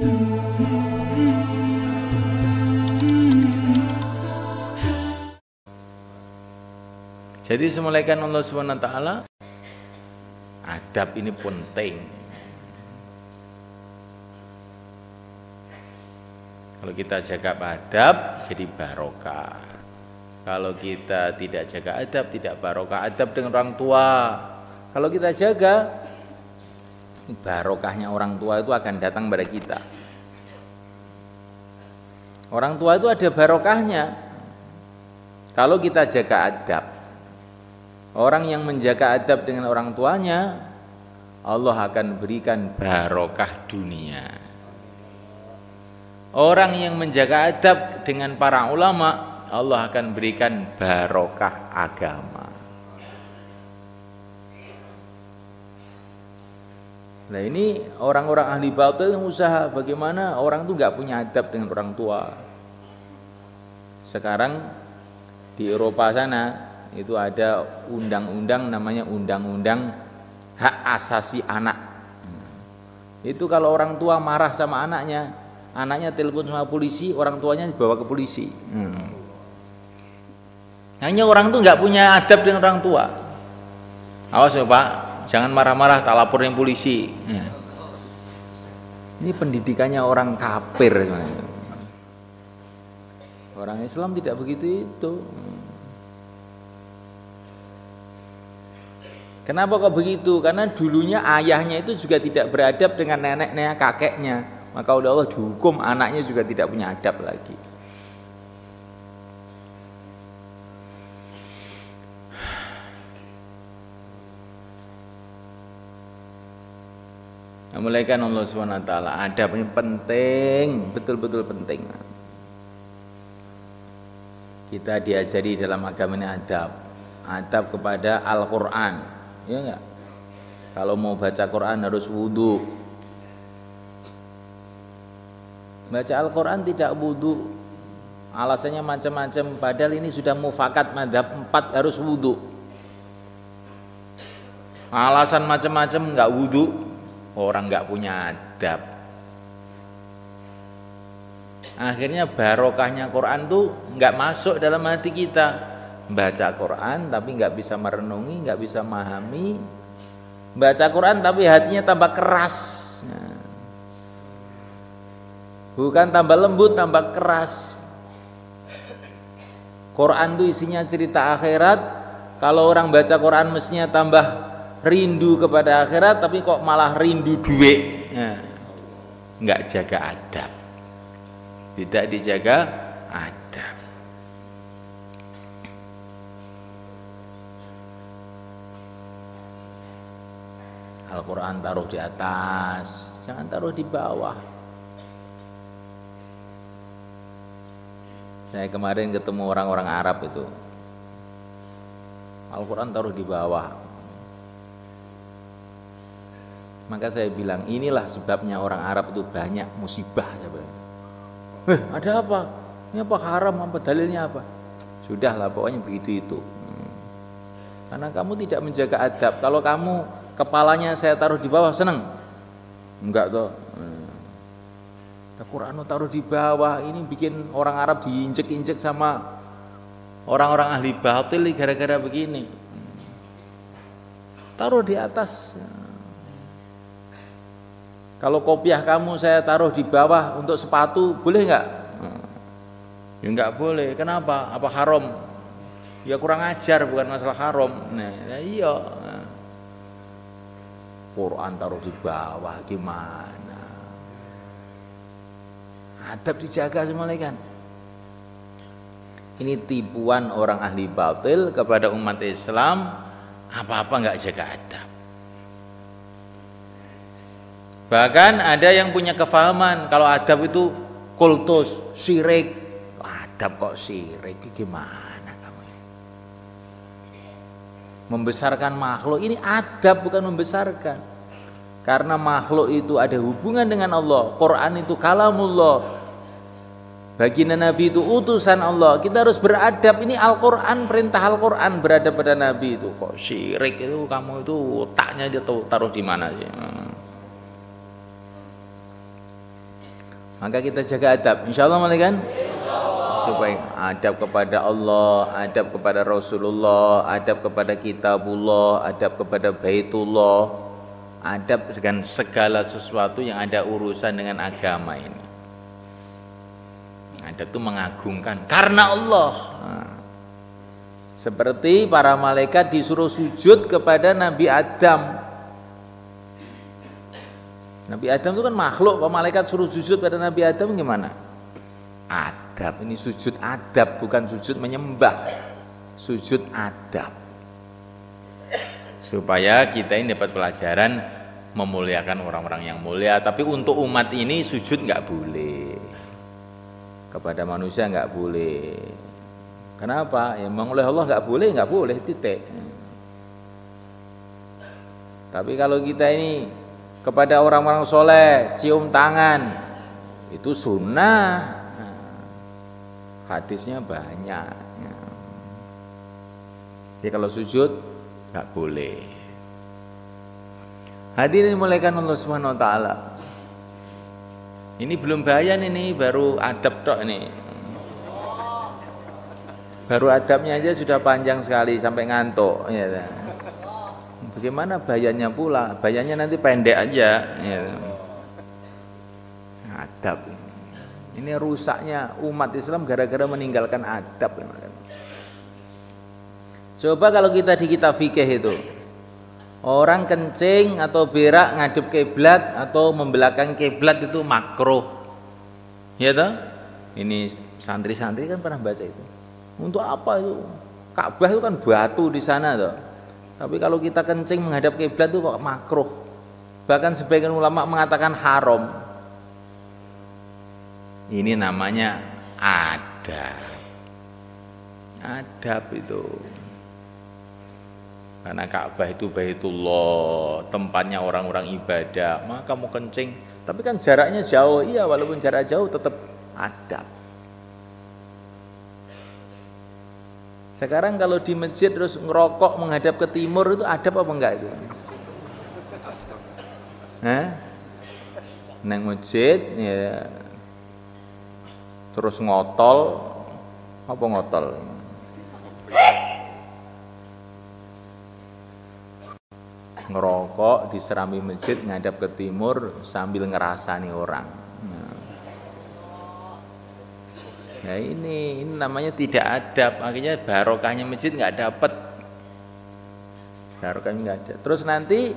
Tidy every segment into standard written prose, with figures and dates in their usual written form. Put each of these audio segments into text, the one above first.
Jadi semulaikan Allah Subhanahu wa taala, adab ini penting. Kalau kita jaga adab jadi barokah. Kalau kita tidak jaga adab tidak barokah. Adab dengan orang tua. Kalau kita jaga, barokahnya orang tua itu akan datang pada kita. Orang tua itu ada barokahnya. Kalau kita jaga adab. Orang yang menjaga adab dengan orang tuanya, Allah akan berikan barokah dunia. Orang yang menjaga adab dengan para ulama, Allah akan berikan barokah agama. Nah ini orang-orang ahli batil yang usaha bagaimana orang itu nggak punya adab dengan orang tua. Sekarang di Eropa sana itu ada undang-undang namanya undang-undang hak asasi anak. Itu kalau orang tua marah sama anaknya, anaknya telepon sama polisi, orang tuanya dibawa ke polisi. Hanya orang itu nggak punya adab dengan orang tua. Awas ya Pak, jangan marah-marah, tak laporin polisi. Ini pendidikannya orang kafir. Orang Islam tidak begitu itu. Kenapa kok begitu? Karena dulunya ayahnya itu juga tidak beradab dengan neneknya, kakeknya. Maka oleh Allah dihukum anaknya juga tidak punya adab lagi. Mulaikan Allah Subhanahu wa taala, adab ini penting, betul-betul penting. Kita diajari dalam agama ini adab kepada Al-Qur'an. Ya enggak? Kalau mau baca Quran harus wudu. Baca Al-Quran tidak wudu, alasannya macam-macam. Padahal ini sudah mufakat madhab 4 harus wudu. Alasan macam-macam enggak wudu, orang enggak punya adab. Akhirnya barokahnya Quran tuh enggak masuk dalam hati kita. Baca Quran tapi nggak bisa merenungi, nggak bisa memahami. Baca Quran tapi hatinya tambah keras. Nah, bukan tambah lembut, tambah keras. Quran itu isinya cerita akhirat. Kalau orang baca Quran mestinya tambah rindu kepada akhirat, tapi kok malah rindu duit. Nah, nggak jaga adab, tidak dijaga adab. Al-Quran taruh di atas, jangan taruh di bawah. Saya kemarin ketemu orang-orang Arab itu, Al-Quran taruh di bawah. Maka saya bilang, inilah sebabnya orang Arab itu banyak musibah. Saya bilang, ada apa? Ini apa haram? Apa dalilnya apa? Sudahlah, pokoknya begitu itu. Karena kamu tidak menjaga adab. Kalau kamu kepalanya saya taruh di bawah, seneng? Enggak toh. Quran taruh di bawah, ini bikin orang Arab diinjek-injek sama orang-orang ahli batil gara-gara begini. Taruh di atas. Kalau kopiah kamu saya taruh di bawah untuk sepatu, boleh enggak? Ya enggak boleh. Kenapa? Apa haram? Ya kurang ajar, bukan masalah haram. Nah, iya. Quran taruh di bawah gimana? Adab dijaga semuanya kan. Ini tipuan orang ahli batil kepada umat Islam, apa-apa enggak jaga adab. Bahkan ada yang punya kefahaman kalau adab itu kultus, syirik. Adab kok syirik, gimana? Membesarkan makhluk, ini adab bukan membesarkan. Karena makhluk itu ada hubungan dengan Allah. Quran itu kalamullah. Baginda Nabi itu utusan Allah. Kita harus beradab. Ini Al-Quran, perintah Al-Quran beradab pada Nabi itu. Kok syirik itu kamu itu otaknya aja taruh di mana sih? Maka kita jaga adab, insya Allah malaikat, supaya adab kepada Allah, adab kepada Rasulullah, adab kepada kitabullah, adab kepada baitullah, adab dengan segala sesuatu yang ada urusan dengan agama ini. Adab itu mengagungkan karena Allah. Nah, seperti para malaikat disuruh sujud kepada Nabi Adam. Nabi Adam itu kan makhluk, kalau malaikat suruh sujud pada Nabi Adam gimana? Adab, ini sujud adab, bukan sujud menyembah, sujud adab. Supaya kita ini dapat pelajaran memuliakan orang-orang yang mulia. Tapi untuk umat ini sujud nggak boleh, kepada manusia nggak boleh. Kenapa? Ya memang oleh Allah nggak boleh, titik. Tapi kalau kita ini kepada orang-orang soleh cium tangan, itu sunnah. Hadisnya banyak. Jadi kalau sujud nggak boleh. Hadirin dimuliakan Allah Subhanahu wa taala. Ini belum bayan, ini baru adab tok ini. Baru adabnya aja sudah panjang sekali sampai ngantuk ya. Bagaimana bayannya pula? Bayannya nanti pendek aja ya. Adab. Ini rusaknya umat Islam gara-gara meninggalkan adab. Coba kalau kita di kitab fikih itu, orang kencing atau berak ngadep kiblat atau membelakangi kiblat itu makruh. Ya toh? Ini santri-santri kan pernah baca itu. Untuk apa itu? Ka'bah itu kan batu di sana toh. Tapi kalau kita kencing menghadap kiblat itu kok makruh. Bahkan sebagian ulama mengatakan haram. Ini namanya adab. Adab itu. Karena Ka'bah itu Baitullah, tempatnya orang-orang ibadah, maka mau kencing, tapi kan jaraknya jauh, iya walaupun jarak jauh tetap adab. Sekarang kalau di masjid terus ngerokok menghadap ke timur itu adab apa enggak itu? Neng masjid ya, terus ngotol, apa ngotol? Ngerokok di serambi masjid ngadap ke timur sambil ngerasani orang. Nah ini namanya tidak adab, akhirnya barokahnya masjid nggak dapat, barokahnya nggak ada. Terus nanti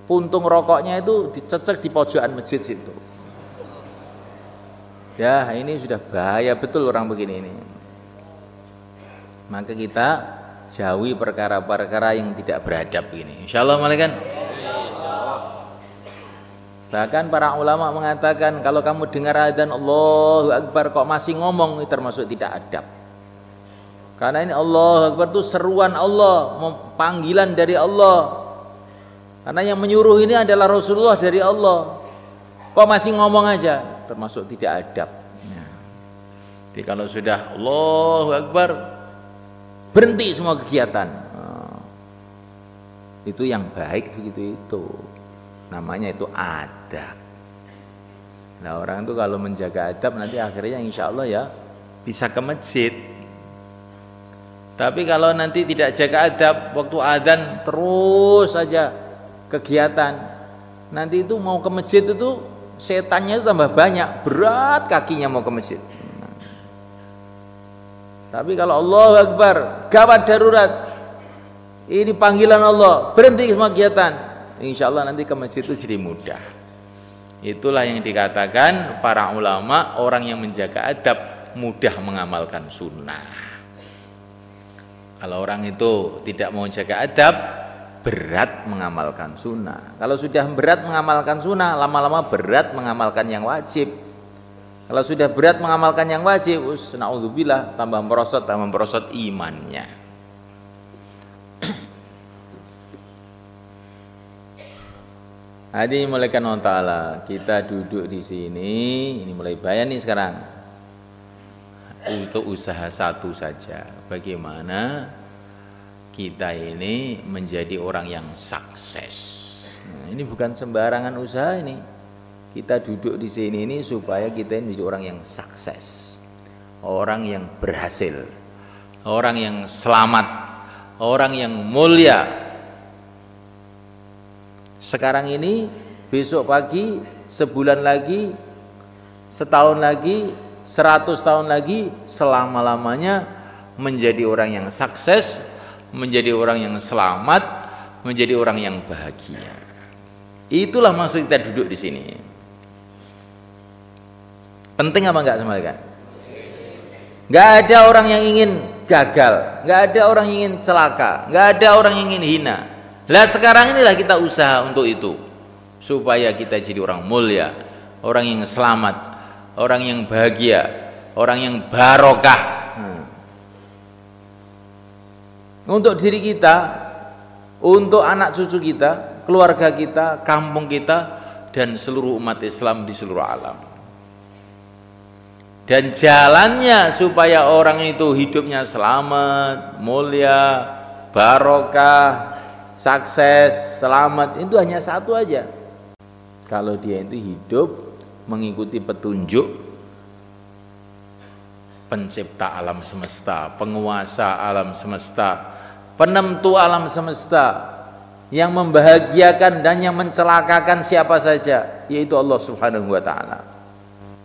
puntung rokoknya itu dicecek di pojokan masjid situ. Ya ini sudah bahaya betul orang begini ini. Maka kita jauhi perkara-perkara yang tidak beradab ini. Insyaallah malaikat. Bahkan para ulama mengatakan kalau kamu dengar adzan Allahu Akbar kok masih ngomong, itu termasuk tidak adab. Karena ini Allahu Akbar itu seruan Allah, panggilan dari Allah. Karena yang menyuruh ini adalah Rasulullah dari Allah. Kok masih ngomong aja, termasuk tidak adab. Jadi kalau sudah Allahu Akbar, berhenti semua kegiatan. Itu yang baik begitu itu. Namanya itu adab. Nah orang itu kalau menjaga adab nanti akhirnya insya Allah ya bisa ke masjid. Tapi kalau nanti tidak jaga adab, waktu adzan terus saja kegiatan, nanti itu mau ke masjid itu setannya itu tambah banyak, berat kakinya mau ke masjid. Tapi kalau Allahu Akbar, gawat darurat, ini panggilan Allah, berhenti semua kegiatan, insya Allah nanti ke masjid itu jadi mudah. Itulah yang dikatakan para ulama, orang yang menjaga adab mudah mengamalkan sunnah. Kalau orang itu tidak mau jaga adab, berat mengamalkan sunnah. Kalau sudah berat mengamalkan sunnah, lama-lama berat mengamalkan yang wajib. Kalau sudah berat mengamalkan yang wajib, naudzubillah, tambah merosot imannya. Hadirin muliakan Allah Ta'ala, kita duduk di sini, ini mulai bayan nih sekarang. Untuk usaha satu saja, bagaimana kita ini menjadi orang yang sukses. Nah, ini bukan sembarangan usaha ini. Kita duduk di sini ini supaya kita ini menjadi orang yang sukses, orang yang berhasil, orang yang selamat, orang yang mulia. Sekarang ini, besok pagi, sebulan lagi, setahun lagi, 100 tahun lagi, selama-lamanya menjadi orang yang sukses, menjadi orang yang selamat, menjadi orang yang bahagia. Itulah maksud kita duduk di sini. Penting apa enggak semalaikat? Enggak ada orang yang ingin gagal, enggak ada orang yang ingin celaka, enggak ada orang yang ingin hina. Lah sekarang inilah kita usaha untuk itu, supaya kita jadi orang mulia, orang yang selamat, orang yang bahagia, orang yang barokah. Untuk diri kita, untuk anak cucu kita, keluarga kita, kampung kita, dan seluruh umat Islam di seluruh alam. Dan jalannya supaya orang itu hidupnya selamat, mulia, barokah, sukses, selamat, itu hanya satu aja. Kalau dia itu hidup mengikuti petunjuk pencipta alam semesta, penguasa alam semesta, penentu alam semesta, yang membahagiakan dan yang mencelakakan siapa saja, yaitu Allah Subhanahu wa ta'ala.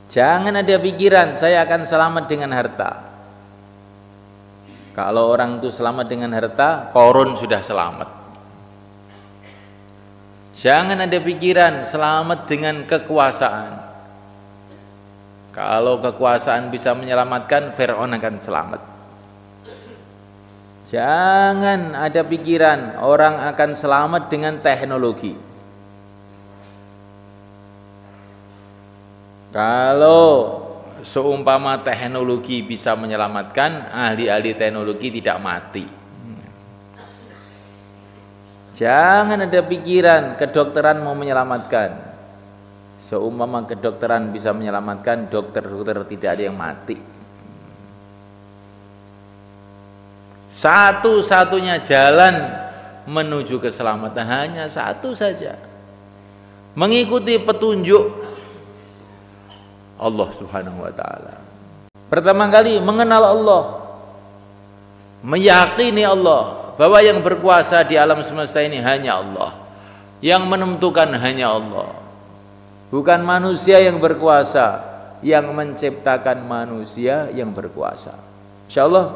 Jangan ada pikiran saya akan selamat dengan harta. Kalau orang itu selamat dengan harta, Qarun sudah selamat. Jangan ada pikiran selamat dengan kekuasaan. Kalau kekuasaan bisa menyelamatkan, Fir'aun akan selamat. Jangan ada pikiran orang akan selamat dengan teknologi. Kalau seumpama teknologi bisa menyelamatkan, ahli-ahli teknologi tidak mati. Jangan ada pikiran kedokteran mau menyelamatkan. Seumpama kedokteran bisa menyelamatkan, dokter-dokter tidak ada yang mati. Satu-satunya jalan menuju keselamatan hanya satu saja, mengikuti petunjuk Allah Subhanahu wa ta'ala. Pertama kali mengenal Allah, meyakini Allah, bahwa yang berkuasa di alam semesta ini hanya Allah, yang menentukan hanya Allah, bukan manusia yang berkuasa, yang menciptakan manusia yang berkuasa. Insyaallah.